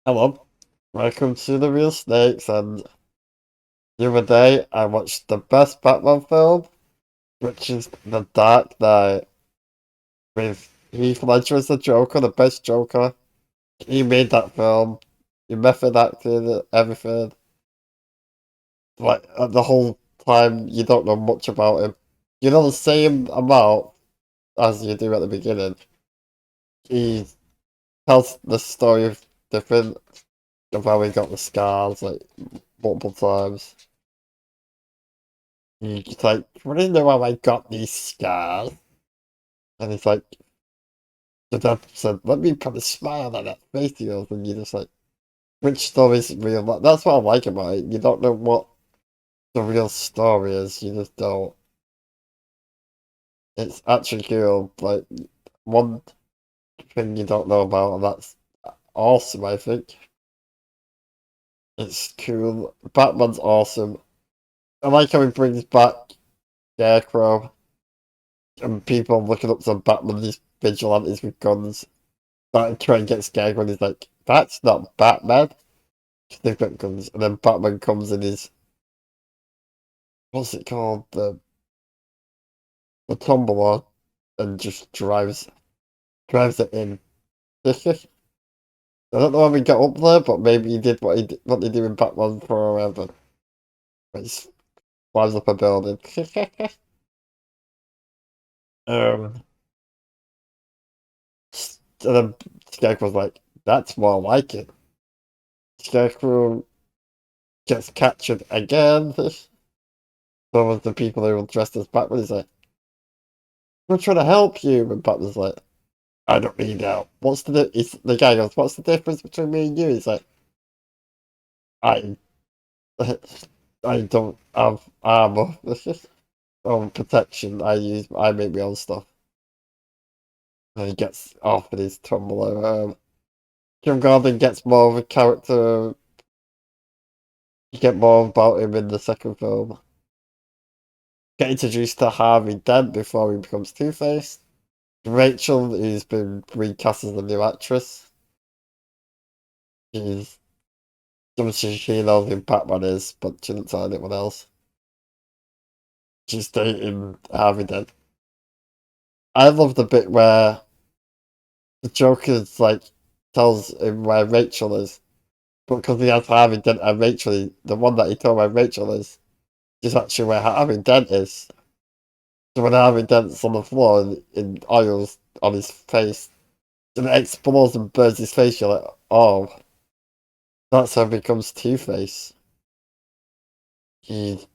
Hello, welcome to The Real Snakes, and the other day I watched the best Batman film, which is The Dark Knight, with Heath Ledger as the Joker, the best Joker. He made that film, he method acted, everything. Like, the whole time you don't know much about him. You know the same amount as you do at the beginning. He tells the story of different, of how he got the scars, like, multiple times. He's like, "What do you know how I got these scars?" And he's like, the dad said, "Let me put a smile on that face of yours." And you're just like, which story's real? That's what I like about it. You don't know what the real story is. You just don't. It's actually cool. Like, one thing you don't know about, and that's awesome, I think. It's cool. Batman's awesome. I like how he brings back Scarecrow and people looking up to Batman, these vigilantes with guns. That try and get Scarecrow, and he's like, "That's not Batman." They've got guns, and then Batman comes in his, what's it called, the tumbler, and just drives it in. I don't know how he got up there, but maybe he did what they do in Batman Forever. Where he flies up a building. um, and then Scarecrow's like, "That's more like it." Scarecrow gets captured again. Some of the people who were dressed as Batman is like, "We're trying to help you," and Batman's like, "I don't really know. The guy goes, "What's the difference between me and you?" He's like, "I, I don't have armor or protection. I make my own stuff." And he gets off with his tumbler. Jim Gordon gets more of a character. You get more about him in the second film. Get introduced to Harvey Dent before he becomes Two-Face. Rachel, who's been recast as the new actress. She's obviously she knows who Batman is, but she doesn't tell anyone else. She's dating Harvey Dent. I love the bit where the Joker's like tells him where Rachel is, but because he has Harvey Dent and Rachel, the one that he told where Rachel is actually where Harvey Dent is. So when Harvey Dent's on the floor in oils on his face, and it explodes and burns his face, you're like, oh, that's how he becomes Two Face. He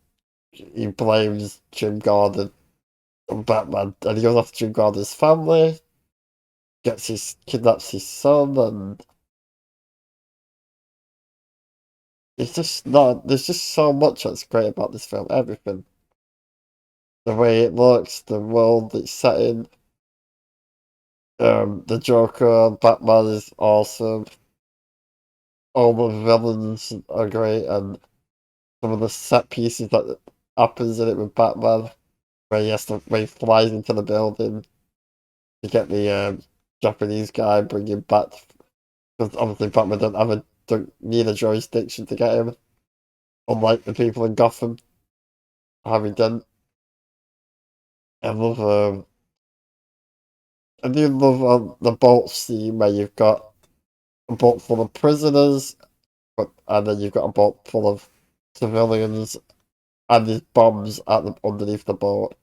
he blames Jim Gordon on Batman, and he goes after Jim Gordon's family, kidnaps his son, and it's just not. There's just so much that's great about this film. Everything, the way it looks, the world it's set in. The Joker, Batman is awesome. All the villains are great, and some of the set pieces that happens in it with Batman, where he flies into the building to get the Japanese guy, bring him back, because obviously Batman don't need a jurisdiction to get him, unlike the people in Gotham having done. I love I do love the boat scene where you've got a boat full of prisoners, and then you've got a boat full of civilians, and there's bombs underneath the boat,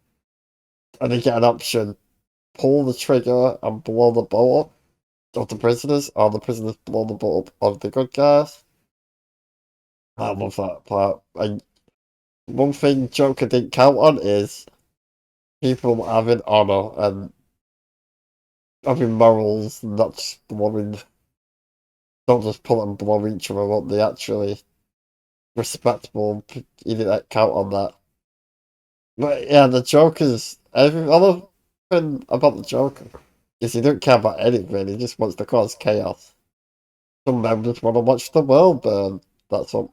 and you get an option: pull the trigger and blow the boat up of the prisoners, or the prisoners blow the boat up of the good guys. I love that part. And one thing Joker didn't count on is people having honor and having morals, and not just blowing, don't just pull and blow each other up. They actually respectable. He didn't count on that. But yeah, the Joker's other thing about the Joker is he don't care about anything. He just wants to cause chaos. Some members want to watch the world burn. That's what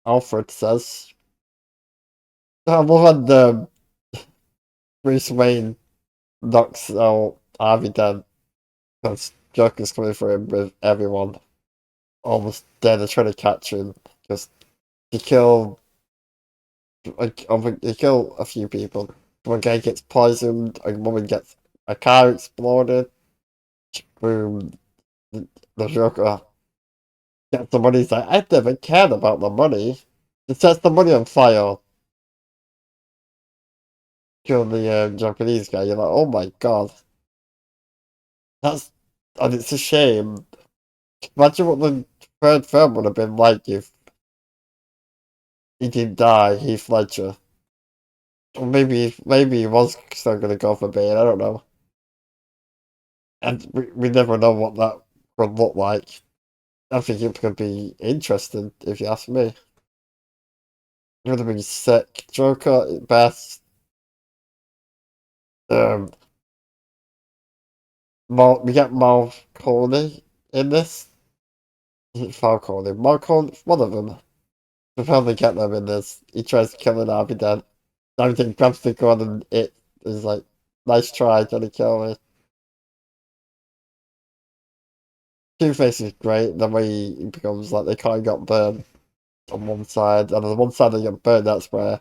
Alfred says. I love when Bruce Wayne knocks out Harvey Dent because Joker's coming for him with everyone almost dead and trying to catch him. Just he killed like he killed a few people. One guy gets poisoned, a woman gets a car exploded, boom, the Joker gets the money, he's like, I never cared about the money. He sets the money on fire, kill the Japanese guy, you're like, oh my god. That's and it's a shame. Imagine what the third film would have been like if he didn't die, Heath Ledger. Or maybe he was still gonna go for Bane, I don't know. And we never know what that would look like. I think it could be interesting, if you ask me. It would have been sick. Joker at best. Um, we get Marconi in this. Is it Falcone? Marconi, one of them. We finally get them in this. He tries to kill an Harvey Dent. Harvey Dent grabs the gun and it is like, nice try, trying to kill me. Two-Face is great, the way he becomes like they kind of got burned on one side, and on the one side they get burned, that's where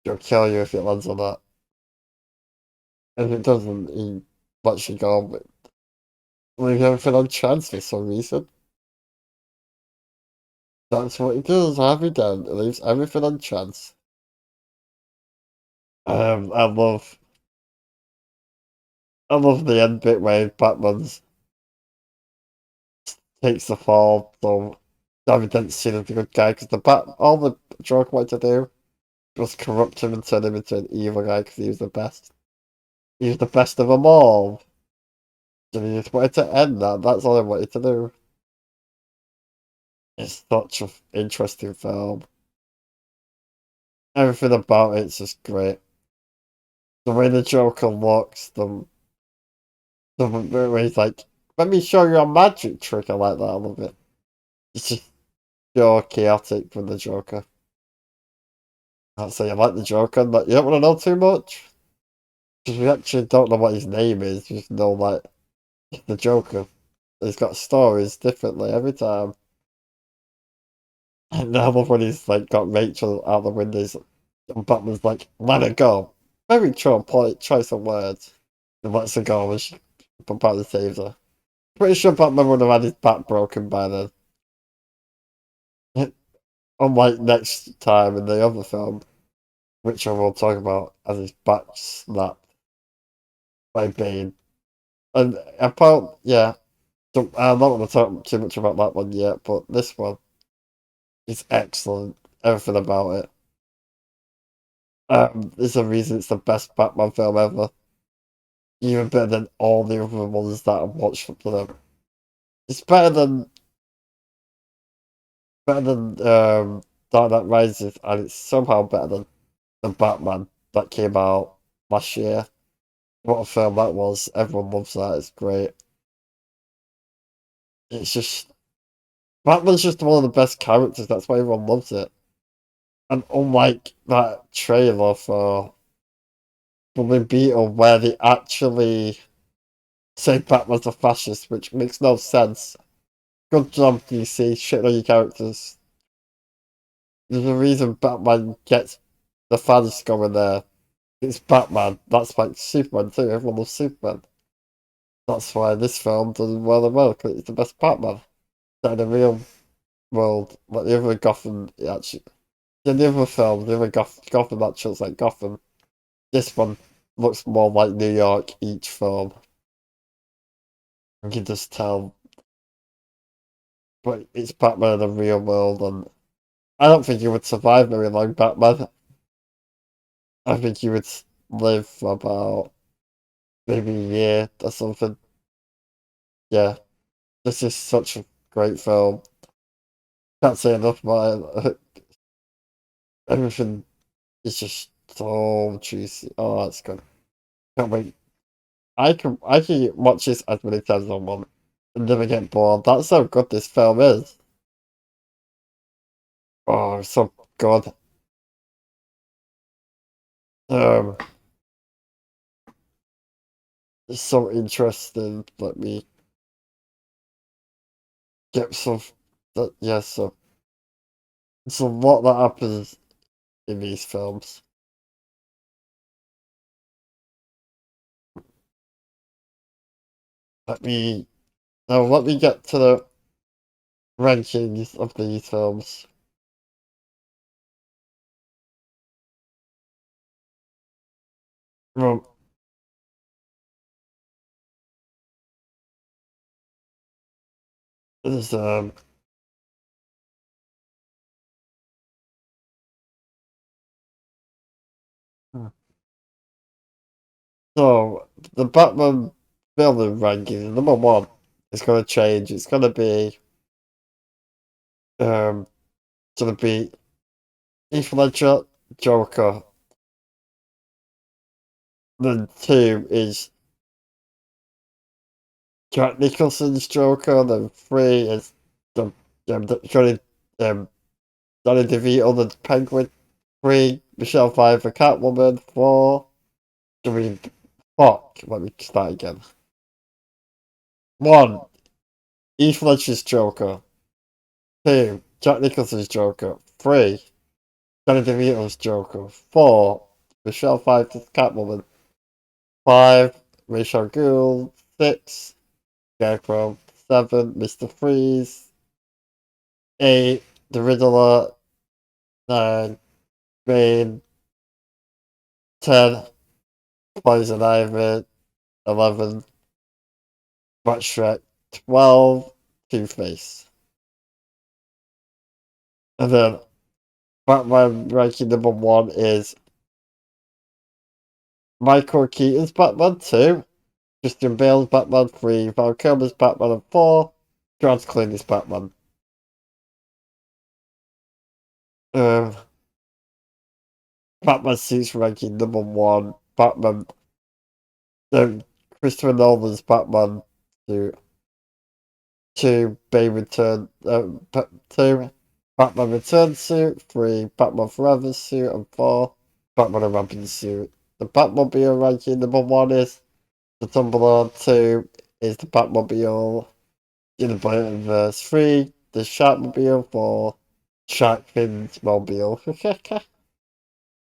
he'll kill you if it lands on that. And if it doesn't, he lets you go, but leave everything on chance for some reason. That's what he does, Harvey Dent, he leaves everything on chance. I love the end bit where Batman's takes the fall, so Harvey Dent's seen as a good guy, because all the Joker wanted to do was corrupt him and turn him into an evil guy, because he was the best. He was the best of them all. And he just wanted to end that. That's all I wanted to do. It's such an interesting film. Everything about it's just great. The way the Joker looks, the way he's like, let me show you a magic trick. I like that. I love it. It's just pure chaotic with the Joker. I'd say I like the Joker, but you don't want to know too much. Because we actually don't know what his name is. We just know, like, the Joker. He's got stories differently every time. And I love when he's like got Rachel out the windows and Batman's like, let her go. Very true choice of words. And lets her go and but Batman saves her. Pretty sure Batman would have had his back broken by then. Unlike next time in the other film, which I will talk about as his back snapped by Bane. And about, yeah, so I'm not going to talk too much about that one yet, but this one is excellent. Everything about it. There's a reason it's the best Batman film ever. Even better than all the other ones that I've watched for them. It's better than Dark Knight Rises, and it's somehow better than the Batman that came out last year. What a film that was! Everyone loves that. It's great. It's just Batman's just one of the best characters. That's why everyone loves it. And unlike that trailer for Blue Beetle, where they actually say Batman's a fascist, which makes no sense. Good job, DC. Shit on your characters. There's a reason Batman gets the fans going there. It's Batman. That's like Superman too. Everyone loves Superman. That's why this film does well and well, because it's the best Batman. That in the real world, like the other Gotham, actually, in the other film, the other Gotham actually looks like Gotham. This one looks more like New York each film. You can just tell, but it's Batman in the real world, and I don't think he would survive very long, Batman. I think he would live for about maybe a year or something. Yeah, this is such a great film. Can't say enough about it. Everything is just so juicy. Oh, that's good. Can't wait. I can watch this as many times as I want and never get bored. That's how good this film is. Oh, it's so good. Um, it's so interesting. Let me get some. Yeah, so it's a lot that happens in these films. Let me get to the rankings of these films. Well, there's so the Batman villain ranking number one is gonna change. It's um gonna be Heath Ledger, Joker. Then two is Jack Nicholson's Joker. Then three is the um Danny DeVito, the Penguin. Three, Michelle Pfeiffer, Catwoman. Four, I mean, fuck. Let me start again. One, Heath Ledger's Joker. Two, Jack Nicholson's Joker. Three, Danny DeVito's Joker. Four, Michelle Pfeiffer's Catwoman. Five, Rachel Gould. Six, Scarecrow. Seven, Mr. Freeze. Eight, The Riddler. Nine, Bane. 10, Poison Ivy. 11, Shrek. 12, Two-Face. And then Batman ranking number one is Michael Keaton's Batman 2, Christian Bale's Batman 3, Val Kilmer's Batman 4, George Clooney's Batman. Um, Batman Suits ranking number one, Batman, Christopher Nolan's Batman 2, 2, Bane Return, 2, Batman Return suit, 3, Batman Forever suit, and 4, Batman and Robin suit. The Batmobile ranking number one is the Tumblr, 2 is the Batmobile, in the Batmanverse, 3, the Sharkmobile, 4, Shark Fin's Mobile.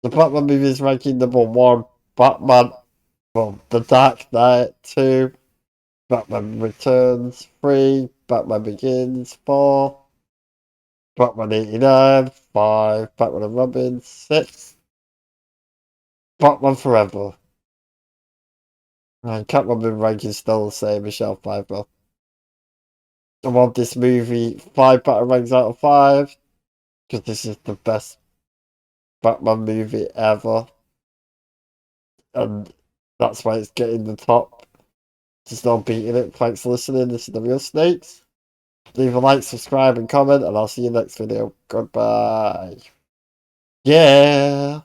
The Batman movies ranking number one, Batman from The Dark Knight, 2, Batman Returns, 3, Batman Begins, 4, Batman 89, 5, Batman and Robin, 6, Batman Forever. And Catwoman ranking still the same, Michelle Pfeiffer. I want this movie 5 Batarangs out of 5, because this is the best Batman movie ever. And that's why it's getting the top. Just not beating it. Thanks for listening. This is The Real Snakes. Leave a like, subscribe, and comment, and I'll see you next video. Goodbye. Yeah.